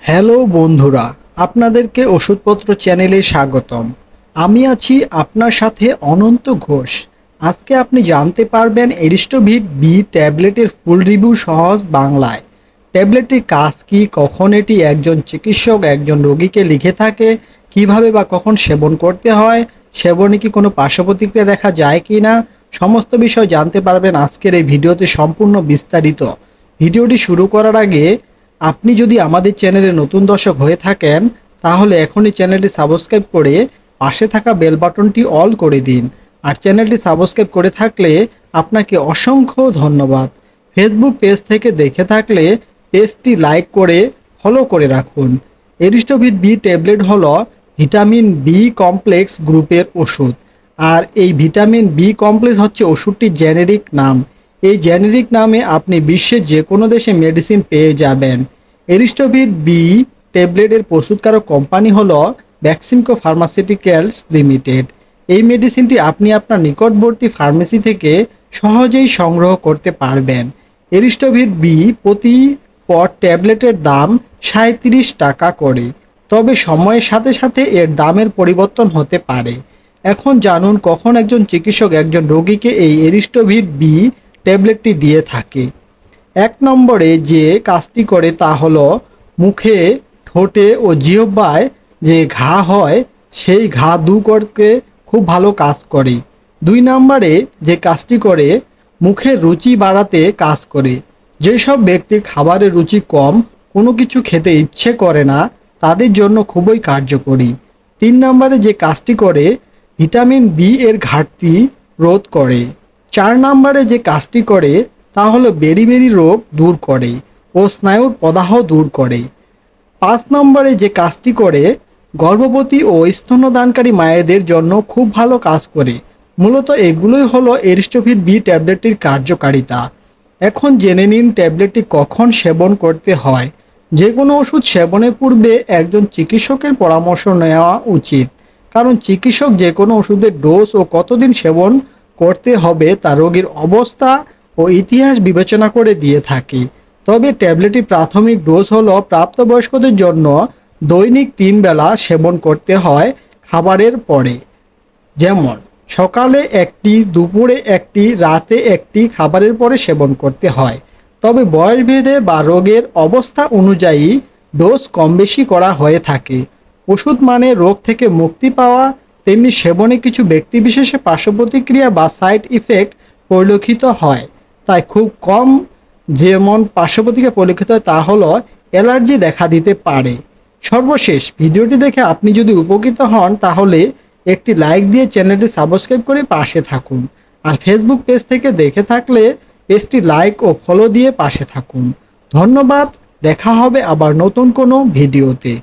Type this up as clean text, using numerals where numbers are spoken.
Hello বন্ধুরা, আপনাদেরকে ওষুধপত্র চ্যানেলে স্বাগতম। আমি আছি আপনার সাথে অনন্ত ঘোষ। আজকে আপনি জানতে পারবেন এরিস্টোভিট বি ট্যাবলেটের ফুল রিভিউ সহজ বাংলায়। ট্যাবলেটটির কাজ কী, কখন এটি একজন চিকিৎসক একজন রোগীকে লিখে থাকে, কিভাবে বা কখন সেবন করতে হয়, সেবনে কি কোনো পার্শ্ব প্রতিক্রিয়া দেখা যায় কি না, সমস্ত বিষয় জানতে পারবেন আজকের এই ভিডিওতে সম্পূর্ণ বিস্তারিত। ভিডিওটি শুরু করার আগে আপনি যদি আমাদের চ্যানেলে নতুন দর্শক হয়ে থাকেন তাহলে এখনই চ্যানেলটি সাবস্ক্রাইব করে পাশে থাকা বেল বাটনটি অল করে দিন। আর চ্যানেলটি সাবস্ক্রাইব করে থাকলে আপনাকে অসংখ্য ধন্যবাদ। ফেসবুক পেজ থেকে দেখে থাকলে পেজটি লাইক করে ফলো করে রাখুন। এরিস্টোভিট বি ট্যাবলেট হলো ভিটামিন বি কমপ্লেক্স গ্রুপের ওষুধ। আর এই ভিটামিন বি কমপ্লেক্স হচ্ছে ওষুধটির জেনেরিক নাম। এই জেনেরিক নামে আপনি বিশ্বের যে কোনো দেশে মেডিসিন পেয়ে যাবেন। এরিস্টোভিট বি ট্যাবলেটের প্রস্তুতকারক কোম্পানি হলো ভ্যাক্সিনকো ফার্মাসিউটিক্যালস লিমিটেড। এই মেডিসিনটি আপনি আপনার নিকটবর্তী ফার্মেসি থেকে সহজেই সংগ্রহ করতে পারবেন। এরিস্টোভিট বি প্রতি পট ট্যাবলেটের দাম 37 টাকা করে, তবে সময়ের সাথে সাথে এর দামের পরিবর্তন হতে পারে। এখন জানুন কখন একজন চিকিৎসক একজন রোগীকে এই এরিস্টোভিট বি ট্যাবলেটটি দিয়ে থাকে। 1 নম্বরে যে কাজটি করে তা হলো মুখে, ঠোঁটে ও জিহ্বায় যে ঘা হয় সেই ঘা দূর করতে খুব ভালো কাজ করে। 2 নম্বরে যে কাজটি করে মুখের রুচি বাড়াতে কাজ করে। যেসব ব্যক্তির খাবারের রুচি কম, কোনো কিছু খেতে ইচ্ছে করে না, তাদের জন্য খুবই কার্যকরী। 3 নম্বরে যে কাজটি করে ভিটামিন বি এর ঘাটতি রোধ করে। 4 নম্বরে যে কাজটি করে তা হলো বেরি রোগ দূর করে ও স্নায়ুর প্রদাহ দূর করে। 5 নম্বরে যে কাজটি করে গর্ভবতী ও স্তন্যদানকারী মায়েদের জন্য খুব ভালো কাজ করে। মূলত এগুলোই হলো এরিস্টোভিট বি ট্যাবলেটটির কার্যকারিতা। এখন জেনে নিন ট্যাবলেটটি কখন সেবন করতে হয়। যে কোনো ওষুধ সেবনের পূর্বে একজন চিকিৎসকের পরামর্শ নেওয়া উচিত, কারণ চিকিৎসক যে কোনো ওষুধের ডোজ ও কতদিন সেবন করতে হবে তা রোগীর অবস্থা ও ইতিহাস বিবেচনা করে দিয়ে থাকে। তবে ট্যাবলেটটি প্রাথমিক ডোজ হলো প্রাপ্তবয়স্কদের জন্য দৈনিক 3 বেলা সেবন করতে হয় খাবারের পরে, যেমন সকালে একটি, দুপুরে একটি, রাতে একটি খাবারের পরে সেবন করতে হয়। তবে বয়সভেদে বা রোগের অবস্থা অনুযায়ী ডোজ কম বেশি করা হয়ে থাকে। ওষুধ মানে রোগ থেকে মুক্তি পাওয়া, তেমনি সেবনে কিছু ব্যক্তিবিশেষে পার্শ্ব প্রতিক্রিয়া বা সাইড ইফেক্ট পরিলক্ষিত হয়। তাই খুব কম যেমন পার্শ্ব প্রতিক্রিয়া পরিলক্ষিত হয় তা হলো অ্যালার্জি দেখা দিতে পারে। সর্বশেষ ভিডিওটি দেখে আপনি যদি উপকৃত হন তাহলে একটি লাইক দিয়ে চ্যানেলটি সাবস্ক্রাইব করে পাশে থাকুন। আর ফেসবুক পেজ থেকে দেখে থাকলে পেজটি লাইক ও ফলো দিয়ে পাশে থাকুন। ধন্যবাদ। দেখা হবে আবার নতুন কোনো ভিডিওতে।